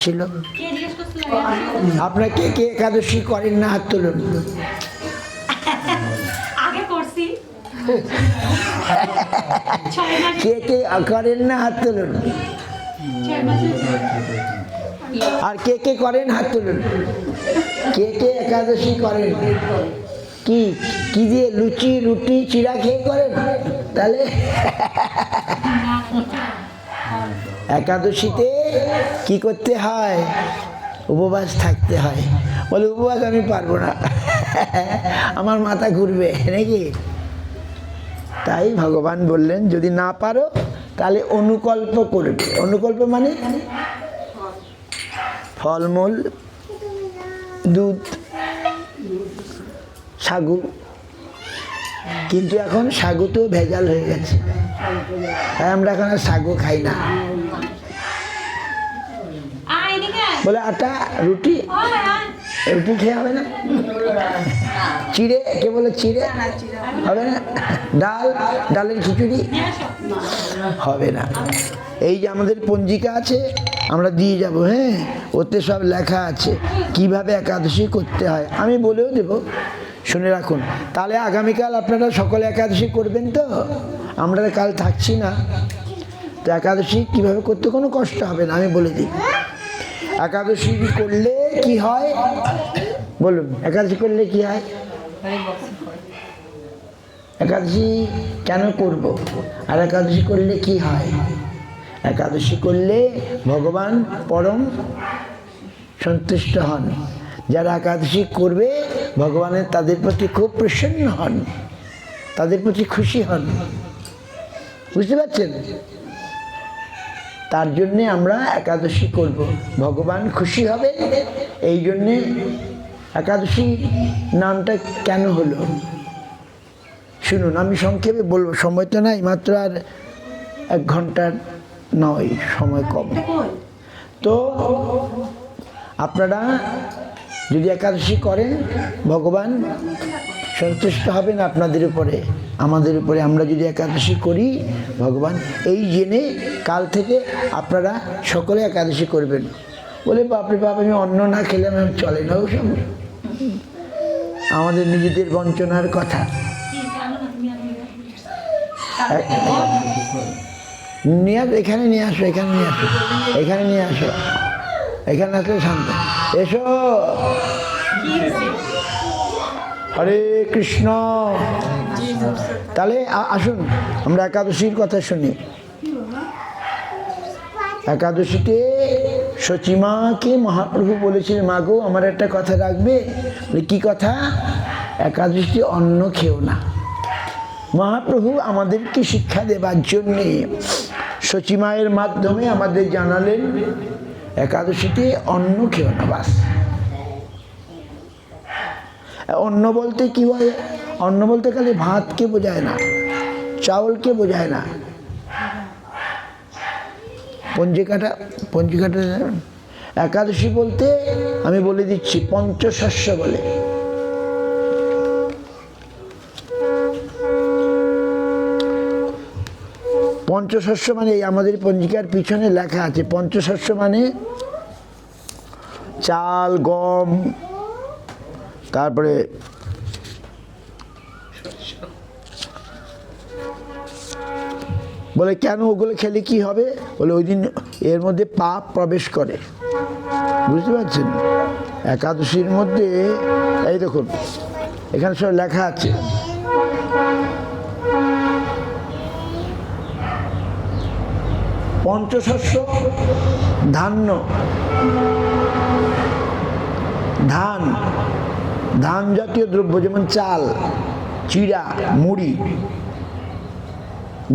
ছিল। আপনারা কে কে একাদশী করেন না হাত তুলুন। কে কে করেন না হাত তুলুন। আর কে কে করেন হাত তুলুন। কে কে একাদশী করেন? কি কি দিয়ে? লুচি রুটি চিড়া খেয়ে করেন? তাহলে একাদশীতে কি করতে হয়? উপবাস থাকতে হয়। বলে উপবাস আমি পারবো না, আমার মাথা ঘুরবে নাকি। তাই ভগবান বললেন যদি না পারো তাহলে অনুকল্প করবে। অনুকল্প মানে ফলমূল, দুধ, সাগু। কিন্তু এখন সাগু তো ভেজাল হয়ে গেছে, তাই আমরা এখন আর সাগু খাই না। বলে আটা রুটি, রুটি খেয়ে হবে না। চিড়ে, কে বলে চিড়ে হবে না। ডাল, ডালের খিচুড়ি হবে না। এই যে আমাদের পঞ্জিকা আছে, আমরা দিয়ে যাব। হ্যাঁ, ওতে সব লেখা আছে কিভাবে একাদশী করতে হয়। আমি বলেও দেব, শুনে রাখুন। তাহলে আগামীকাল আপনারা সকলে একাদশী করবেন তো? আমরা কাল থাকছি না, তো একাদশী কিভাবে করতে কোনো কষ্ট হবে না, আমি বলে দিই। একাদশী করলে কি হয় বলুন? একাদশী করলে কি হয়? একাদশী কেন করব আর একাদশী করলে কি হয়? একাদশী করলে ভগবান পরম সন্তুষ্ট হন। যারা একাদশী করবে ভগবানের তাদের প্রতি খুব প্রসন্ন হন, তাদের প্রতি খুশি হন। বুঝতে পারছেন? তার জন্যে আমরা একাদশী করব, ভগবান খুশি হবে। এই জন্যে একাদশী নামটা কেন হলো শুনুন, আমি সংক্ষেপে বলবো, সময় তো নাই, মাত্র আর 1 ঘন্টার নয়, সময় কম। তো আপনারা যদি একাদশী করেন ভগবান সন্তুষ্ট হবেন আপনাদের উপরে, আমাদের উপরে। আমরা যদি একাদশী করি ভগবান, এই জেনে কাল থেকে আপনারা সকলে একাদশী করবেন। বলে বাপরে বাপ, আমি অন্ন না খেলে আমি চলে না। ওসব আমাদের নিজেদের বঞ্চনার কথা। নিয়ে এখানে নিয়ে আসো, এখানে নিয়ে আসো, এখানে নিয়ে আসো, এখানে আসলে শান্ত। এসো। হরে কৃষ্ণ। তাহলে আসুন আমরা একাদশীর কথা শুনি। একাদশীতে সচিমাকে মহাপ্রভু বলেছিলেন, মা গো আমার একটা কথা রাখবে। কি কথা? একাদশীতে অন্ন খেও না। মহাপ্রভু আমাদেরকে শিক্ষা দেবার জন্যে সচিমায়ের মাধ্যমে আমাদের জানালেন একাদশীতে অন্ন খেও না। বাস। অন্ন বলতে কি হয়? অন্ন বলতে খালি ভাতকে বোঝায় না, চাউলকে বোঝায় না। পঞ্জিকাটা একাদশী বলতে আমি বলে দিচ্ছি, পঞ্চশস্য বলে। পঞ্চশস্য মানে আমাদের পঞ্জিকার পিছনে লেখা আছে। পঞ্চশস্য মানে চাল, গম, তারপরে বলে কেন ওগুলো খেলে কি হবে? বলে ওই দিন এর মধ্যে পাপ প্রবেশ করে। বুঝতে পারছেন? একাদশীর মধ্যে এই দেখুন এখানে সব লেখা আছে। পঞ্চশস্য ধান্য, ধান, ধান জাতীয় দ্রব্য, যেমন চাল, চিড়া, মুড়ি,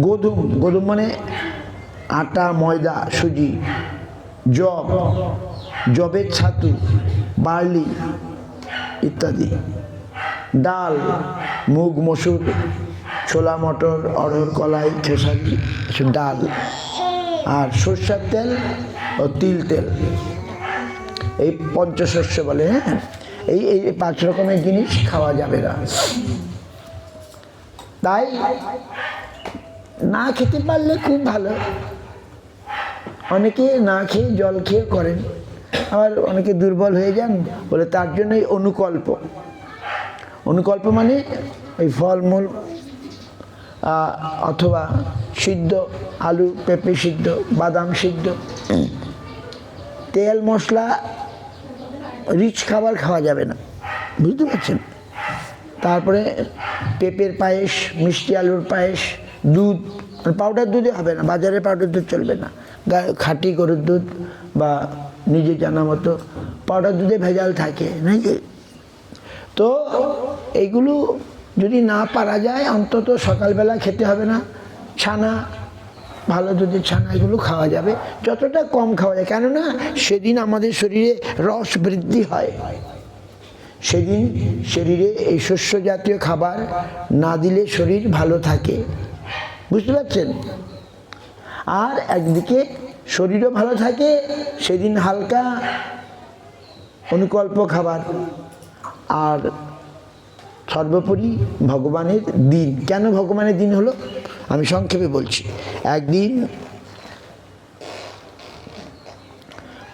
গোধূম, গোধূম মানে আটা, ময়দা, সুজি, জব, জবের ছাতু, বার্লি ইত্যাদি, ডাল, মুগ, মসুর, ছোলা, মটর, অড়হর, কলাই, খেসারি, ডাল, আর সরষের তেল ও তিল তেল, এই পঞ্চশস্য বলে। হ্যাঁ, এই 5 রকমের জিনিস খাওয়া যাবে না। তাই না খেতে পারলে খুব ভালো। অনেকে না খেয়ে জল খেয়ে করেন, আবার অনেকে দুর্বল হয়ে যান, বলে তার জন্যই অনুকল্প। অনুকল্প মানে এই ফলমূল অথবা সিদ্ধ আলু, পেঁপে সিদ্ধ, বাদাম সিদ্ধ, তেল মশলা রিচ খাবার খাওয়া যাবে না, বুঝতে পারছেন? তারপরে পেঁপের পায়েস, মিষ্টি আলুর পায়েস, দুধ, পাউডার দুধে হবে না, বাজারে পাউডার দুধ চলবে না, খাঁটি গরুর দুধ বা নিজে জানা মতো। পাউডার দুধে ভেজাল থাকে নাকি? তো এইগুলো যদি না পারা যায় অন্তত সকালবেলা খেতে হবে না। ছানা, ভালো দুধের ছানা, এগুলো খাওয়া যাবে, যতটা কম খাওয়া যায়, কেননা সেদিন আমাদের শরীরে রস বৃদ্ধি হয়। সেদিন শরীরে এই শস্য জাতীয় খাবার না দিলে শরীর ভালো থাকে, বুঝতে পারছেন? আর একদিকে শরীরও ভালো থাকে, সেদিন হালকা অনুকল্প খাবার। আর সর্বোপরি ভগবানের দিন। কেন ভগবানের দিন হলো আমি সংক্ষেপে বলছি। একদিন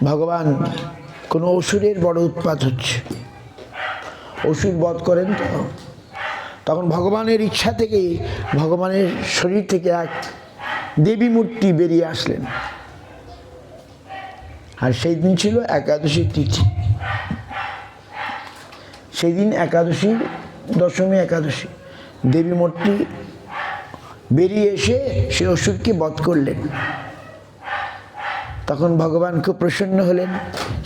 ভগবান কোনো অসুরের বড় উৎপাত হচ্ছে, অসুর বধ করেন, তো তখন ভগবানের ইচ্ছা থেকে ভগবানের শরীর থেকে এক দেবী মূর্তি বেরিয়ে আসলেন। আর সেই দিন ছিল একাদশী তিথি। সেই দিন একাদশী, দশমী একাদশী, দেবী মূর্তি বেরিয়ে এসে সে অসুরকে বধ করলেন। তখন ভগবান খুব প্রসন্ন হলেন,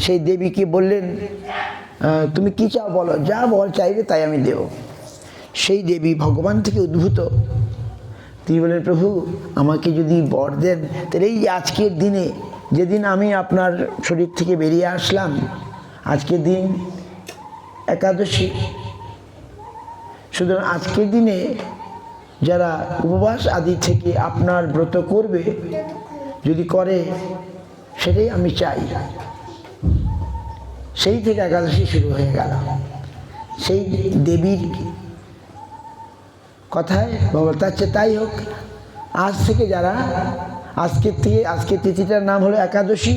সেই দেবীকে বললেন, তুমি কি চাও বলো, যা বল চাইবে তাই আমি দেব। সেই দেবী ভগবান থেকে উদ্ভূত, তিনি বলেন, প্রভু আমাকে যদি বর দেন, তাহলে এই আজকের দিনে, যেদিন আমি আপনার শরীর থেকে বেরিয়ে আসলাম, আজকের দিন একাদশী, সুতরাং আজকের দিনে যারা উপবাস আদি থেকে আপনার ব্রত করবে, যদি করে, সেটাই আমি চাই। সেই থেকে একাদশী শুরু হয়ে গেল। সেই দেবীর কথায় ভগবান, তাই হোক, আজ থেকে যারা আজকের তিথিটার নাম হলো একাদশী,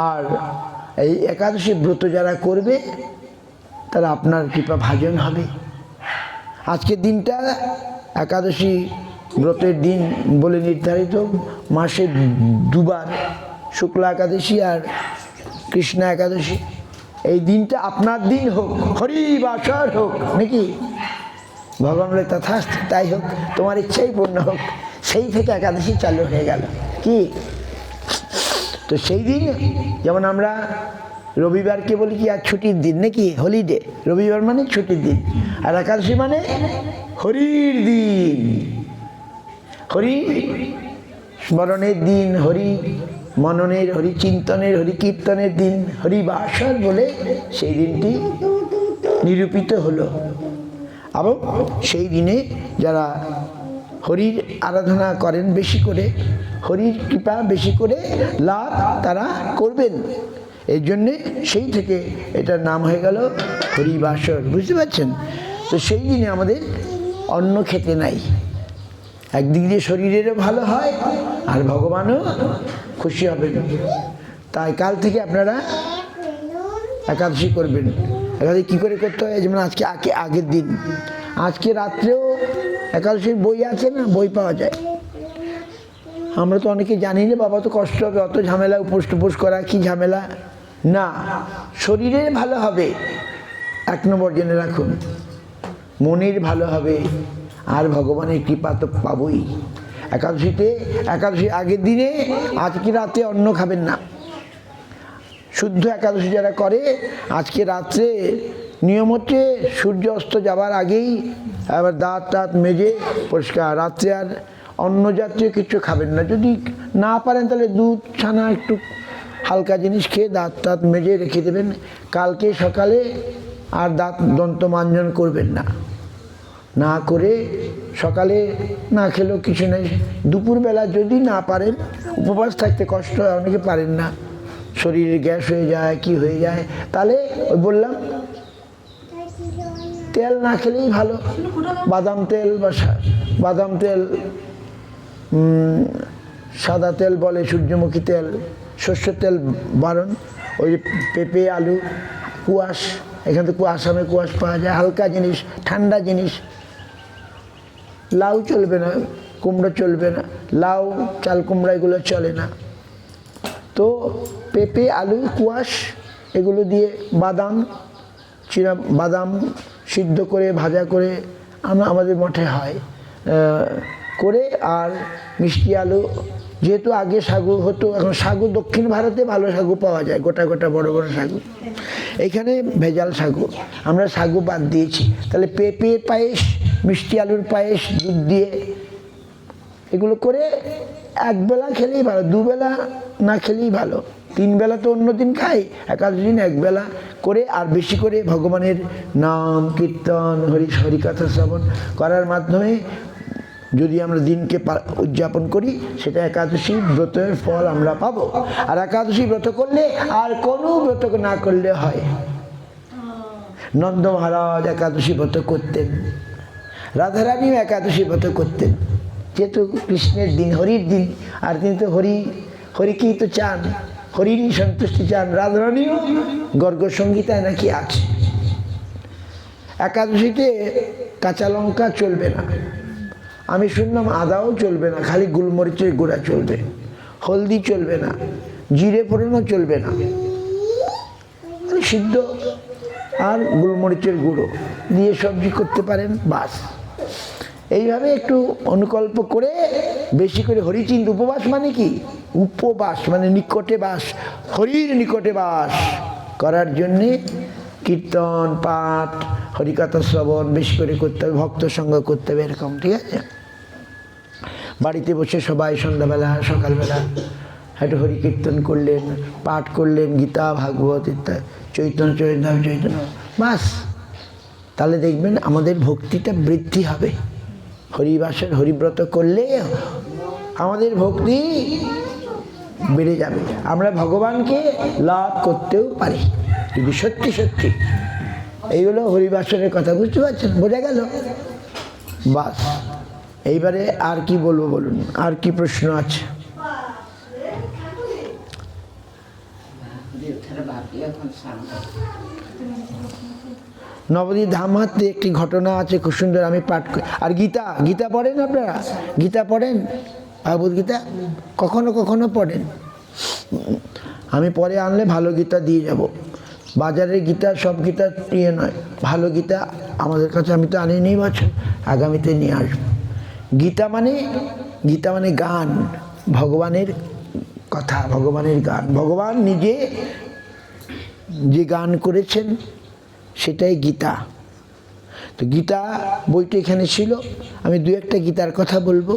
আর এই একাদশী ব্রত যারা করবে তারা আপনার কৃপা ভাজন হবে। আজকের দিনটা একাদশী ব্রতের দিন বলে নির্ধারিত, মাসে দুবার, শুক্লা একাদশী আর কৃষ্ণা একাদশী। এই দিনটা আপনার দিন হোক, হরিবাসর হোক, নাকি? ভগবান বলে, তথাস্তু, তাই হোক, তোমার ইচ্ছাই পূর্ণ হোক। সেই থেকে একাদশী চালু হয়ে গেল। কি? তো সেই দিন যেমন আমরা রবিবারকে বলি কি আর ছুটির দিন, নাকি? হলিডে। রবিবার মানে ছুটির দিন, আর একাদশী মানে হরির দিন, হরি স্মরণের দিন, হরি মননের, হরি চিন্তনের, হরি কীর্তনের দিন, হরিবাসর বলে সেই দিনটি নিরূপিত হলো। এবং সেই দিনে যারা হরির আরাধনা করেন বেশি করে, হরির কৃপা বেশি করে লাভ তারা করবেন। এই জন্যে সেই থেকে এটার নাম হয়ে গেল হরিবাসর, বুঝতে পারছেন? তো সেই দিনে আমাদের অন্ন খেতে নাই, একদিক দিয়ে শরীরেরও ভালো হয় আর ভগবানও খুশি হবেন। তাই কাল থেকে আপনারা একাদশী করবেন। একাদশী কী করে করতে হয়? যেমন আজকে আগের দিন, আজকে রাত্রেও একাদশীর বই আছে না, বই পাওয়া যায়। আমরা তো অনেকে জানি না, বাবা তো কষ্ট হবে, অত ঝামেলা, উপোস টুপোস করা কি ঝামেলা। না, শরীরের ভালো হবে, 1 নম্বর জেনে রাখুন, মনের ভালো হবে, আর ভগবানের কৃপা তো পাবই। একাদশী আগের দিনে আজকে রাতে অন্ন খাবেন না। শুদ্ধ একাদশী যারা করে, আজকে রাত্রে নিয়ম হচ্ছে সূর্য অস্ত যাবার আগেই আবার দাঁত মেজে পরিষ্কার, রাত্রে আর অন্ন জাতীয় কিছু খাবেন না। যদি না পারেন তাহলে দুধ, ছানা, একটু হালকা জিনিস খেয়ে দাঁত মেজে রেখে দেবেন। কালকে সকালে আর দন্ত মাঞ্জন করবেন না, না করে সকালে না খেলেও কিছু নেই। দুপুরবেলা যদি না পারেন, উপবাস থাকতে কষ্ট হয়, অনেকে পারেন না, শরীরে গ্যাস হয়ে যায়, কি হয়ে যায়, তাহলে ওই বললাম তেল না খেলেই ভালো। বাদাম তেল, সাদা তেল বলে, সূর্যমুখী তেল, সর্ষের তেল বারণ, ওই পেঁপে আলু কুয়াশ, এখান থেকে আসামে কুয়াশ পাওয়া যায়, হালকা জিনিস, ঠান্ডা জিনিস। লাউ চলবে না, কুমড়ো চলবে না, লাউ চাল কুমড়া এগুলো চলে না। তো পেঁপে আলু কুয়াশ এগুলো দিয়ে বাদাম বাদাম সিদ্ধ করে ভাজা করে আমাদের মঠে হয় করে, আর মিষ্টি আলু। যেহেতু আগে সাগু হতো, এখন সাগু দক্ষিণ ভারতে ভালো সাগু পাওয়া যায়, গোটা গোটা বড় বড় সাগু। এখানে ভেজাল সাগু, আমরা সাগু বাদ দিয়েছি। তাহলে পেঁপের পায়েস, মিষ্টি আলুর পায়েস, দুধ দিয়ে এগুলো করে একবেলা খেলেই ভালো, দুবেলা না খেলেই ভালো। 3 বেলা তো অন্য দিন খাই, একাদশ দিন একবেলা করে, আর বেশি করে ভগবানের নাম কীর্তন হরিকথা শ্রবণ করার মাধ্যমে যদি আমরা দিনকে উদযাপন করি, সেটা একাদশী ব্রতের ফল আমরা পাবো। আর একাদশী ব্রত করলে আর কোনো ব্রত না করলে হয়। নন্দ মহারাজ একাদশী ব্রত করতেন, রাধারানীও একাদশী ব্রত করতেন, যেহেতু কৃষ্ণের দিন, হরির দিন। আর তিনি তো হরিকেই তো চান, হরিরই সন্তুষ্টি চান। রাধারানীও গর্গ সংহিতায় নাকি আছে। একাদশীতে কাঁচা লঙ্কা চলবে না, আমি শুনলাম আদাও চলবে না, খালি গোলমরিচের গুঁড়া চলবে, হলদি চলবে না, জিরে ফোড়নও চলবে না, সিদ্ধ আর গোলমরিচের গুঁড়ো দিয়ে সবজি করতে পারেন, বাস। এইভাবে একটু অনুকল্প করে বেশি করে হরিচিন্ত, উপবাস মানে কি? উপবাস মানে নিকটে বাস, হরির নিকটে বাস করার জন্যে কীর্তন পাঠ হরিকথা শ্রবণ বেশি করে করতে হবে, ভক্ত সঙ্গ করতে হবে, এরকম। ঠিক আছে? বাড়িতে বসে সবাই সন্ধ্যাবেলা সকালবেলা একটু হরি কীর্তন করলেন, পাঠ করলেন, গীতা ভাগবত ইত্যাদি, চৈতন্য বাস। তাহলে দেখবেন আমাদের ভক্তিটা বৃদ্ধি হবে। হরিবাসের হরিব্রত করলে আমাদের ভক্তি বেড়ে যাবে, আমরা ভগবানকে লাভ করতেও পারি যদি সত্যি সত্যি। এইগুলো হরিবাসনের কথা, বুঝতে পারছেন? বোঝা গেল? বাস। এইবারে আর কি বলবো বলুন, আর কি প্রশ্ন আছে? নবদ্বীপ ধামাতে একটি ঘটনা আছে খুব সুন্দর, আমি পাঠ করি। আর গীতা পড়েন আপনারা? গীতা পড়েন? ভগবদ গীতা কখনো কখনো পড়েন? আমি পরে আনলে ভালো গীতা দিয়ে যাব। বাজারের গীতা সব গীতা ইয়ে নয়, ভালো গীতা আমাদের কাছে আমি তো আনিনি বছর, আগামীতে নিয়ে আসবো। গীতা মানে গান, ভগবানের কথা, ভগবানের গান। ভগবান নিজে যে গান করেছেন সেটাই গীতা। তো গীতা বইটা এখানে ছিল, আমি 2-1টা গীতার কথা বলবো।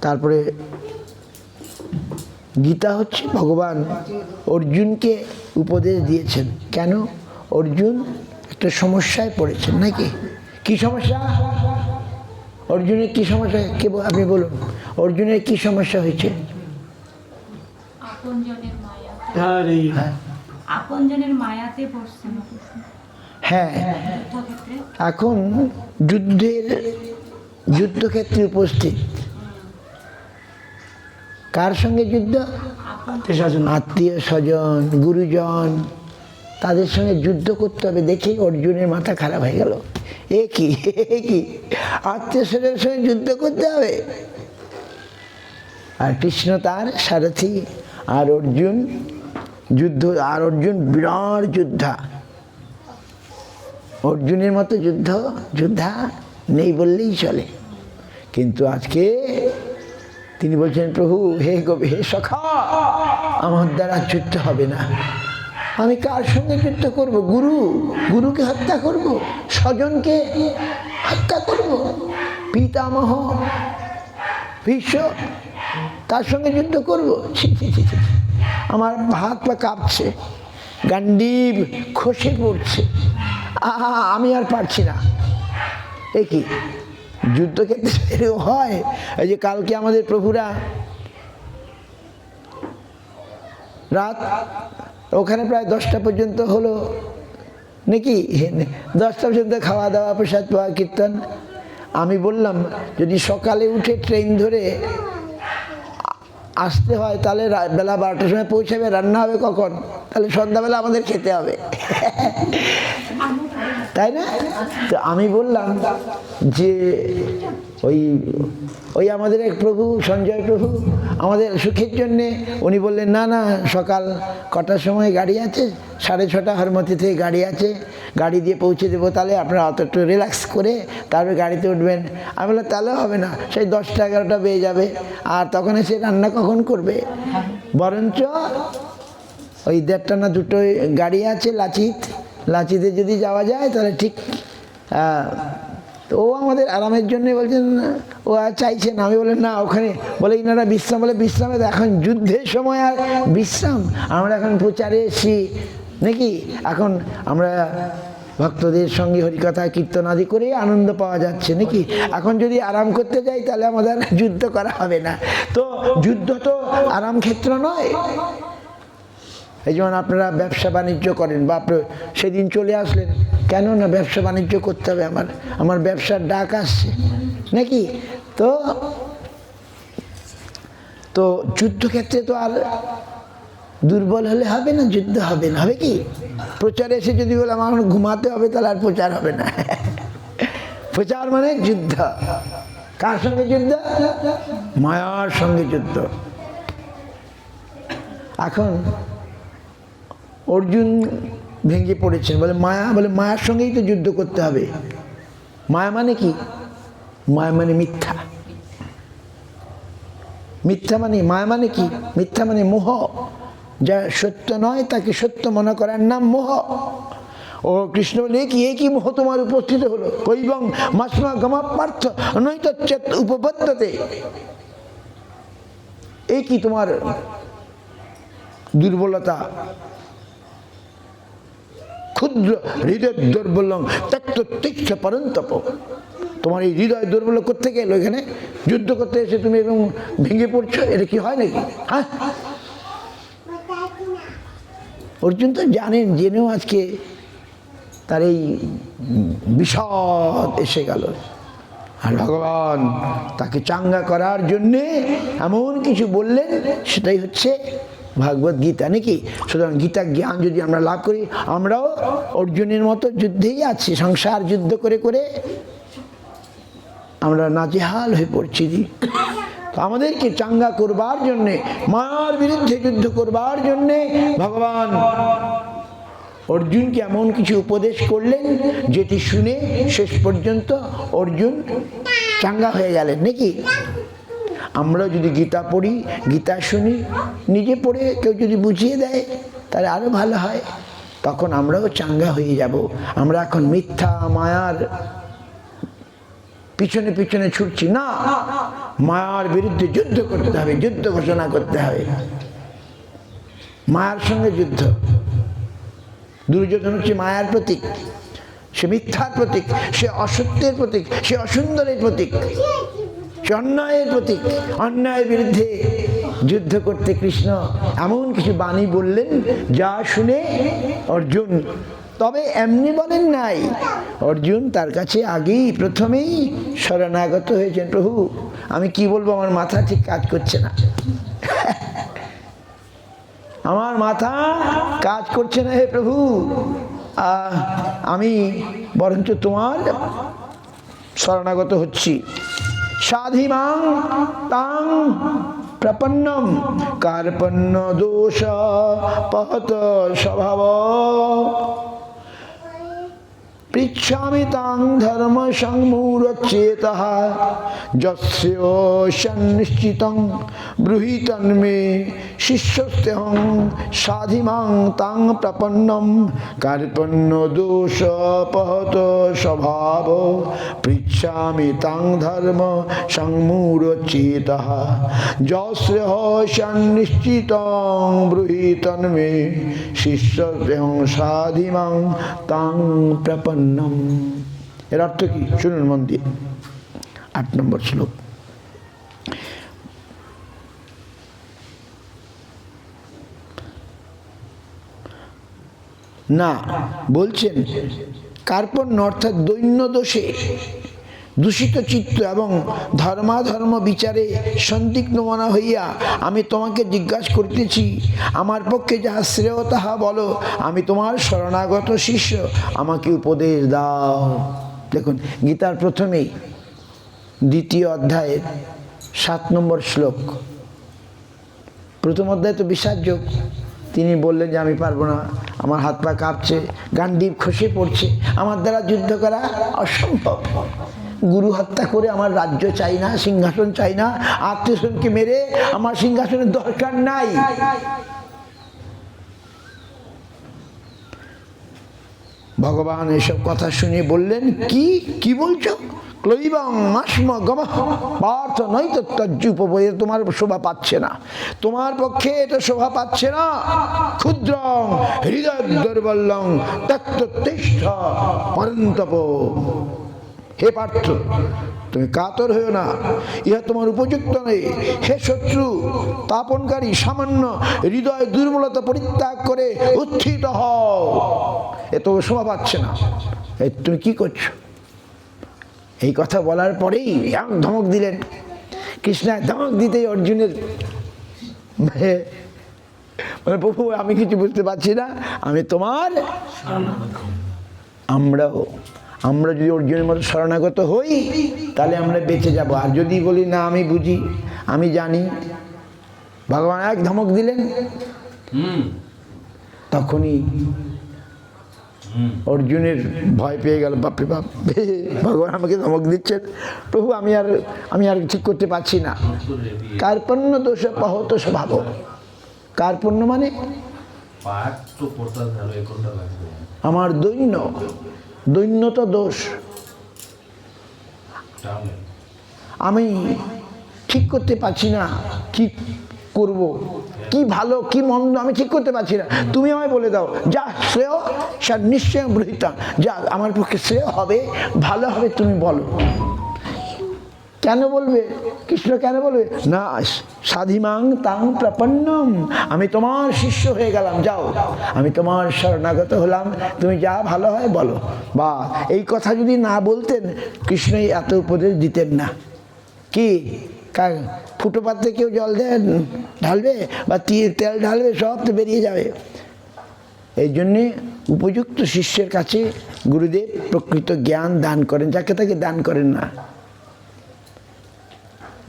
তারপরে গীতা হচ্ছে ভগবান অর্জুনকে উপদেশ দিয়েছেন। কেন? অর্জুন একটা সমস্যায় পড়েছেন নাকি? কি সমস্যা? অর্জুনের কি সমস্যা? কে আপনি বলুন, অর্জুনের কি সমস্যা হয়েছে? হ্যাঁ, এখন যুদ্ধক্ষেত্রে উপস্থিত। কার সঙ্গে যুদ্ধ? আত্মীয় স্বজন, গুরুজন, তাদের সঙ্গে যুদ্ধ করতে হবে। দেখি অর্জুনের মাথা খারাপ হয়ে গেল। এ কি আত্মীয় স্বজনের সঙ্গে যুদ্ধ করতে হবে? আর কৃষ্ণ তার সারথি, আর অর্জুন বিরাট যোদ্ধা। অর্জুনের মতো যোদ্ধা নেই বললেই চলে। কিন্তু আজকে তিনি বলছেন, প্রভু হে সখা, আমার দ্বারা যুদ্ধ হবে না। আমি কার সঙ্গে যুদ্ধ করব? গুরুকে হত্যা করব, স্বজনকে হত্যা করব, পিতামহ ভীষ্ম, তার সঙ্গে যুদ্ধ করব? আমার হাত পা কাঁপছে, গান্ডীব খসে পড়ছে, আমি আর পারছি না। এ কি যুদ্ধক্ষেত্রে হয়? এই যে কালকে আমাদের প্রভুরা রাত ওখানে প্রায় 10টা পর্যন্ত হলো নাকি, 10টা পর্যন্ত খাওয়া দাওয়া, প্রসাদ পাওয়া, কীর্তন। আমি বললাম যদি সকালে উঠে ট্রেন ধরে আসতে হয় তাহলে বেলা 12টার সময় পৌঁছাবে, রান্না হবে কখন? তাহলে সন্ধ্যাবেলা আমাদের খেতে হবে, তাই না? তো আমি বললাম যে ওই ওই আমাদের এক প্রভু, সঞ্জয় প্রভু, আমাদের সুখের জন্যে উনি বললেন না না, সকাল কটার সময় গাড়ি আছে? 6:30 হরমতি থেকে গাড়ি আছে, গাড়ি দিয়ে পৌঁছে দেবো, তাহলে আপনারা অত একটু রিল্যাক্স করে তারপরে গাড়িতে উঠবেন। আমি বললাম তাহলে হবে না, সেই 10টা 11টা বেজে যাবে, আর তখন এসে রান্না কখন করবে? বরঞ্চ ওই 1:30 না 2টো গাড়ি আছে লাচিতে যদি যাওয়া যায় তাহলে ঠিক। তো ও আমাদের আরামের জন্য বলছেন, ও আর চাইছে না। আমি বললেন না, ওখানে বলে ইনারা বিশ্রাম, বলে বিশ্রামে এখন যুদ্ধের সময় আর বিশ্রাম? আমরা এখন প্রচারে এসেছি নাকি? এখন আমরা ভক্তদের সঙ্গে হরিকথা কীর্তন আদি করে আনন্দ পাওয়া যাচ্ছে নাকি? এখন যদি আরাম করতে যাই তাহলে আমাদের যুদ্ধ করা হবে না। তো যুদ্ধ তো আরাম ক্ষেত্র নয়। এই যেমন আপনারা ব্যবসা বাণিজ্য করেন, বা সেদিন চলে আসলেন, কেন না ব্যবসা বাণিজ্য করতে হবে, আমার ব্যবসার ডাক আসছে নাকি? তো যুদ্ধক্ষেত্রে তো আর দুর্বল হলে হবে না, যুদ্ধ হবে না। হবে কি? প্রচারে এসে যদি বলে আমার ঘুমাতে হবে, তাহলে আর প্রচার হবে না। প্রচার মানে যুদ্ধ। কার সঙ্গে যুদ্ধ? মায়ার সঙ্গে যুদ্ধ। এখন অর্জুন ভেঙে পড়েছেন, বলে মায়ার সঙ্গেই তো যুদ্ধ করতে হবে। মায়া মানে কি? মায়া মানে মিথ্যা। মায়া মানে কি? মিথ্যা মানে মোহ। যা সত্য নয় তাকে সত্য মনে করার নাম মোহ। ও কৃষ্ণ বলে, কি মোহ তোমার উপস্থিত হলো? কৈবং মাসমা গমা পার্থ নৈতচ্ছেদ উপপদ্যতে। এই কি তোমার দুর্বলতা? ক্ষুদ্র হৃদয় দুর্বলং ত্যক্ত পরন্তপ। তোমার এই হৃদয় দুর্বল করতে গেল, এখানে যুদ্ধ করতে এসে তুমি এবং ভেঙে পড়ছো, এটা কি হয় নাকি? হ্যাঁ, অর্জুন তো জানেন, জেনেও আজকে তার এই বিষদ এসে গেল। আর ভগবান তাকে চাঙ্গা করার জন্যে এমন কিছু বললেন, সেটাই হচ্ছে ভাগবত গীতা নাকি? সুতরাং গীতা জ্ঞান যদি আমরা লাভ করি, আমরাও অর্জুনের মতো যুদ্ধেই আছি। সংসার যুদ্ধ করে করে আমরা নাজেহাল হয়ে পড়ছি। তো আমাদেরকে চাঙ্গা করবার জন্যে, মায়ার বিরুদ্ধে যুদ্ধ করবার জন্যে ভগবান অর্জুনকে এমন কিছু উপদেশ করলেন, যেটি শুনে শেষ পর্যন্ত অর্জুন চাঙ্গা হয়ে গেলেন নাকি? আমরা যদি গীতা পড়ি, গীতা শুনি, নিজে পড়ে কেউ যদি বুঝিয়ে দেয় তাহলে আরো ভালো হয়, তখন আমরাও চাঙ্গা হয়ে যাব। আমরা এখন মিথ্যা মায়ার পিছনে পিছনে ছুটছি না। মায়ার বিরুদ্ধে যুদ্ধ করতে হবে, যুদ্ধ ঘোষণা করতে হবে। মায়ার সঙ্গে যুদ্ধ। দুর্যোধন হচ্ছে মায়ার প্রতীক, সে মিথ্যার প্রতীক, সে অসত্যের প্রতীক, সে অসুন্দরের প্রতীক, সে অন্যায়ের প্রতীক। অন্যায়ের বিরুদ্ধে যুদ্ধ করতে কৃষ্ণ এমন কিছু বাণী বললেন, যা শুনে অর্জুন, তবে এমনি বলেন নাই, অর্জুন তার কাছে আগেই প্রথমেই শরণাগত হয়েছেন। প্রভু, আমি কি বলবো, আমার মাথা ঠিক কাজ করছে না, আমার মাথা কাজ করছে না হে প্রভু, আমি বরঞ্চ তোমার শরণাগত হচ্ছি। সাধিমাং তাং প্রপন্নম কার্পণ্য দোষ পহত স্বভাব পৃচ্ছামি তাং ধর্ম সংমূঢ়চেতঃ যস্য সন্নিশ্চিতং ব্রূহি তন্মে শিষ্যস্তেহং সাধিমাং তাং প্রপন্নম কার্পণ্য দোষপহত স্বভাব পৃচ্ছামি তাং ধর্ম সংমূঢ়চেতঃ যস্য সন্নিশ্চিতং ব্রূহি তন্মে শিষ্যস্তেহং সাধিমাং তাং প্রপন্নম। এর অর্থ কি শুনুন মন দিয়ে। 8 নম্বর শ্লোক। না, বলছেন কার্পণ্য অর্থাৎ দৈন্য দোষে দূষিত চিত্ত এবং ধর্মাধর্ম বিচারে সন্দিগ্ধ মনা হইয়া আমি তোমাকে জিজ্ঞাসা করিতেছি, আমার পক্ষে যাহা শ্রেয় তাহা বলো, আমি তোমার শরণাগত শিষ্য, আমাকে উপদেশ দাও। দেখুন, গীতার প্রথমেই 2য় অধ্যায়ের 7 নম্বর শ্লোক। প্রথম অধ্যায় তো বিষাদযোগ। তিনি বললেন যে আমি পারবো না, আমার হাত পা কাঁপছে, গান্ডীব খসে পড়ছে, আমার দ্বারা যুদ্ধ করা অসম্ভব। গুরু হত্যা করে আমার রাজ্য চাই না, সিংহাসন চাই না, আত্মীয়স্বজনকে মেরে আমার সিংহাসনের দরকার নাই। ভগবান এসব কথা শুনে বললেন, কি বলছো? ক্লৈবং মাস্ম গমঃ পার্থ নয়তো তজ্জুপবয়ে, তোমার শোভা পাচ্ছে না, তোমার পক্ষে এটা শোভা পাচ্ছে না। ক্ষুদ্রং হৃদয় দুর্বলং তত্ত্বতিষ্ঠ পরন্তপ। হে পার্থ, তুমি কাতর হয়েও না, ইহা তোমার উপযুক্ত নেই। হে শত্রু তাপনকারী, সামান্য হৃদয় দুর্বলতা পরিত্যাগ করে উত্থিত হও। এ তো শোভা পাচ্ছে না, তুমি কি করছো? এই কথা বলার পরেই ধমক দিলেন কৃষ্ণ। ধমক দিতেই অর্জুনের প্রভু আমি কিছু বুঝতে পারছি না, আমি তোমার। আমরা যদি অর্জুনের মতো শরণাগত হই তাহলে আমরা বেঁচে যাব, আর যদি বলি না আমি বুঝি, আমি জানি, ভগবান এক ধমক দিলেন। তখনই অর্জুনের ভয় পেয়ে গেল, বাপরে বাপ, ভগবান আমাকে ধমক দিচ্ছেন, প্রভু আমি আর ঠিক করতে পারছি না। কার্পণ্য দোষ পহত স্বভাব। কার্পণ্য মানে আমার দৈন্যতা দোষ, আমি ঠিক করতে পারছি না কি করব, কি ভালো কি মন্দ আমি ঠিক করতে পারছি না। তুমি আমায় বলে দাও, যা শ্রেয় সে নিশ্চয় গৃহীতা, যা আমার পক্ষে শ্রেয় হবে, ভালো হবে, তুমি বলো। কেন বলবে কৃষ্ণ? কেন বলবে না? সাধিমাং তাং প্রপন্নম, আমি তোমার শিষ্য হয়ে গেলাম, যাও, আমি তোমার শরণাগত হলাম, তুমি যা ভালো হয় বলো। বা এই কথা যদি না বলতেন কৃষ্ণই এত উপদেশ দিতেন না। কি ফুটো পাত্রে কেউ জল ঢালবে বা তেল ঢালবে, সব তো বেরিয়ে যাবে। এই জন্যে উপযুক্ত শিষ্যের কাছে গুরুদেব প্রকৃত জ্ঞান দান করেন, যাকে তাকে দান করেন না।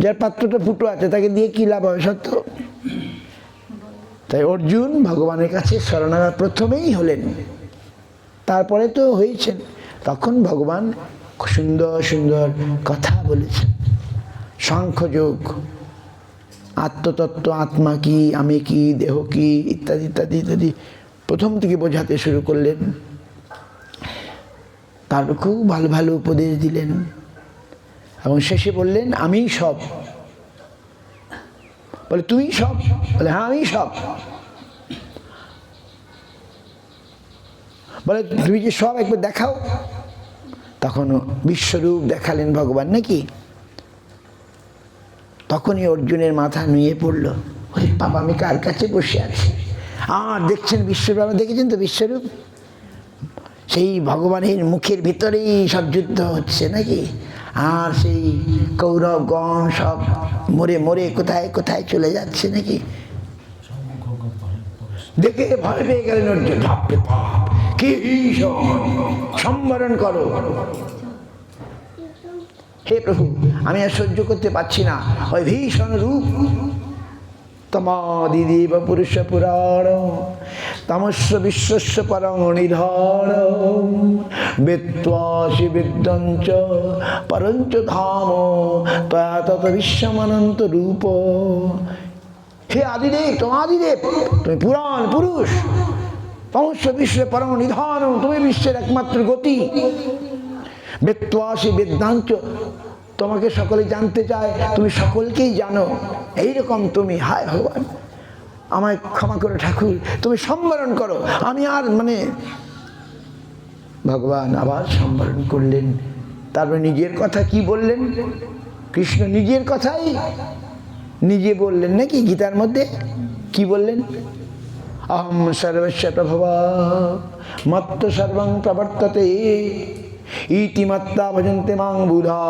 যার পাত্রটা ফুটো আছে তাকে দিয়ে কি লাভ হবে? সত্য। তাই অর্জুন ভগবানের কাছে শরণাগত প্রথমেই হলেন, তারপরে তো হয়েছেন। তখন ভগবান সুন্দর সুন্দর কথা বলেছেন, সাংখ্যযোগ, আত্মতত্ত্ব, আত্মা কি, আমি কি, দেহ কি, ইত্যাদি ইত্যাদি ইত্যাদি প্রথম থেকে বোঝাতে শুরু করলেন। তার খুব ভালো ভালো উপদেশ দিলেন এবং শেষে বললেন আমি সব। বলে তুমি সব? বলে হ্যাঁ আমি সব। বলে তুমি যে সব একবার দেখাও। তখন বিশ্বরূপ দেখালেন ভগবান নাকি। তখনই অর্জুনের মাথা নুয়ে পড়ল, ওরে বাবা আমি কার কাছে বসে আছি? আর দেখছেন বিশ্বরূপ, দেখেছেন তো বিশ্বরূপ, সেই ভগবানের মুখের ভিতরেই সব যুদ্ধ হচ্ছে নাকি। আর সেই কৌরবগণ সব মরে মরে কোথায় কোথায় চলে যাচ্ছে নাকি। দেখে ভয় পেয়ে গেলেন অর্জুন, বাপরে বাপ কি সম্বরণ করো। হে প্রভু, আমি আর সহ্য করতে পারছি না ওই ভীষণ রূপ। তমাদিদেব পুরুষ পুরাণ তমস্য বিশ্বস্য পরং নিধন বেত্বাসি বিদ্যঞ্চ পরঞ্চ ধাম তয়া তত বিশ্বমানন্ত রূপ। হে আদিদেব, তোমাদিদেব, তুমি পুরাণ পুরুষ, তমস্য বিশ্বে পরম নিধান, তুমি বিশ্বের একমাত্র গতি। বেত্বাসি বেদাঞ্চ, তোমাকে সকলে জানতে চায়, তুমি সকলকেই জানো, এইরকম তুমি। হায় ভগবান, আমায় ক্ষমা করো ঠাকুর, তুমি সম্বরণ করো, আমি আর ভগবান আবার সম্বরণ করলেন। তারপরে নিজের কথা কি বললেন? কৃষ্ণ নিজের কথাই নিজে বললেন নাকি। গীতার মধ্যে কি বললেন? অহম সর্বস্য প্রভব মত্ত সর্বং প্রবর্ততে ইতিমত্তা ভজন্তে মাং বুধা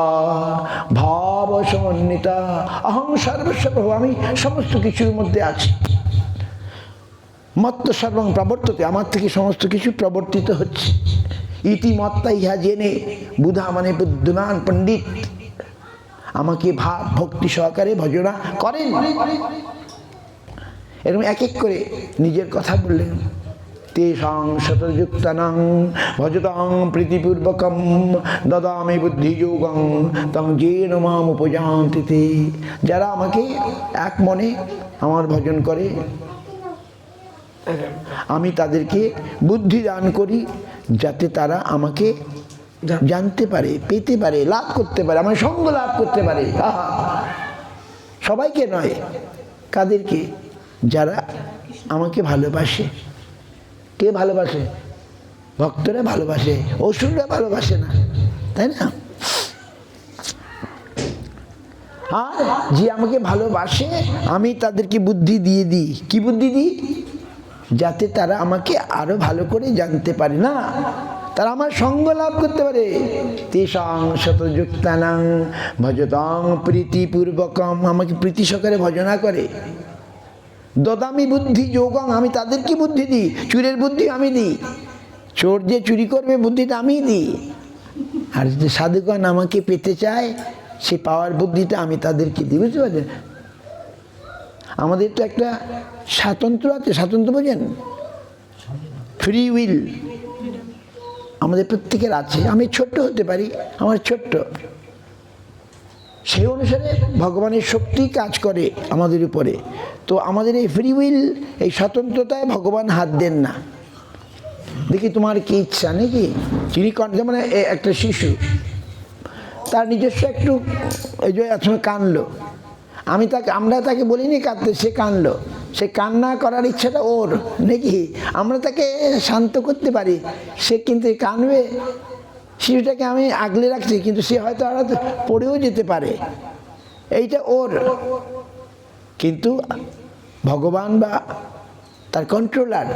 ভাব সমন্বিতা অহং সর্বস্ব প্রভু, আমি সমস্ত কিছুর মধ্যে আছি। মত্ত সর্বং প্রবর্ততে, আমার থেকে সমস্ত কিছু প্রবর্তিত হচ্ছে। ইতিমত্তা, ইহা জেনে, বুধা মানে বুদ্ধিমান পণ্ডিত আমাকে ভাব ভক্তি সহকারে ভজনা করেন। এরকম এক এক করে নিজের কথা বললেন। তেষাং শতযুক্তানাং ভজতাং প্রীতিপূর্বকম দদামি বুদ্ধিযোগং তং যেন মাম উপযান্তি তে। যারা আমাকে এক মনে আমার ভজন করে, আমি তাদেরকে বুদ্ধি দান করি, যাতে তারা আমাকে জানতে পারে, পেতে পারে, লাভ করতে পারে, আমার সঙ্গ লাভ করতে পারে। আহা, সবাইকে নয়, কাদেরকে? যারা আমাকে ভালোবাসে। কে ভালোবাসে? ভক্তরা ভালোবাসে, অসুররা ভালোবাসে না, তাই না? আর যে আমাকে ভালোবাসে আমি তাদেরকে বুদ্ধি দিয়ে দিই। কি বুদ্ধি দিই? যাতে তারা আমাকে আরো ভালো করে জানতে পারে, না তারা আমার সঙ্গ লাভ করতে পারে। তেষাং শতযুক্তানাং ভজতাং প্রীতিপূর্বকম, আমাকে প্রীতি সহকারে ভজনা করে। দদামি বুদ্ধি যোগং, আমি তাদেরকে বুদ্ধি দিই। চোরের বুদ্ধি আমি দিই, চোর যে চুরি করবে বুদ্ধিটা আমি দিই। আর যে সাধুগণ আমাকে পেতে চায়, সে পাওয়ার বুদ্ধিটা আমি তাদেরকে দিই। বুঝতে পারছেন? আমাদের তো একটা স্বাতন্ত্র আছে, স্বাতন্ত্র বোঝেন? ফ্রি উইল আমাদের প্রত্যেকের আছে। আমি ছোট্ট হতে পারি, আমার ছোট্ট, সেই অনুসারে ভগবানের শক্তি কাজ করে আমাদের উপরে। তো আমাদের এই ফ্রি উইল, এই স্বতন্ত্রতায় ভগবান হাত দেন না। দেখি তোমার কি ইচ্ছা নাকি? চিনি যেমন একটা শিশু, তার নিজস্ব একটু এই যে একসময় কানলো, আমরা তাকে বলিনি কাঁদতে, সে কানলো, সে কান্না করার ইচ্ছাটা ওর নাকি? আমরা তাকে শান্ত করতে পারি, সে কিন্তু কানবে। শিশুটাকে আমি আগলে রাখছি, কিন্তু সে হয়তো আর পড়েও যেতে পারে, এইটা ওর। কিন্তু ভগবান বা তার কন্ট্রোলার,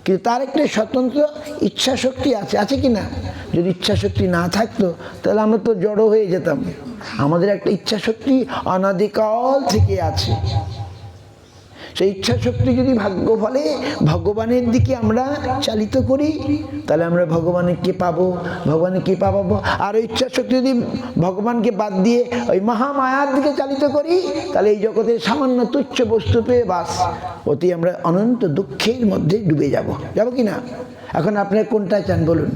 কিন্তু তার একটা স্বতন্ত্র ইচ্ছা শক্তি আছে, আছে কি না? যদি ইচ্ছা শক্তি না থাকতো তাহলে আমরা তো জড়ো হয়ে যেতাম। আমাদের একটা ইচ্ছা শক্তি অনাদিকাল থেকে আছে। সেই ইচ্ছা শক্তি যদি ভাগ্য ফলে ভগবানের দিকে আমরা চালিত করি, তাহলে আমরা ভগবানকে পাবো, ভগবানের কৃপা পাবো। আর ওই ইচ্ছা শক্তি যদি ভগবানকে বাদ দিয়ে ওই মহামায়ার দিকে চালিত করি, তাহলে এই জগতের সামান্য তুচ্ছ বস্তু পেয়ে বাস অতি আমরা অনন্ত দুঃখের মধ্যে ডুবে যাব কি না? এখন আপনারা কোনটা চান বলুন?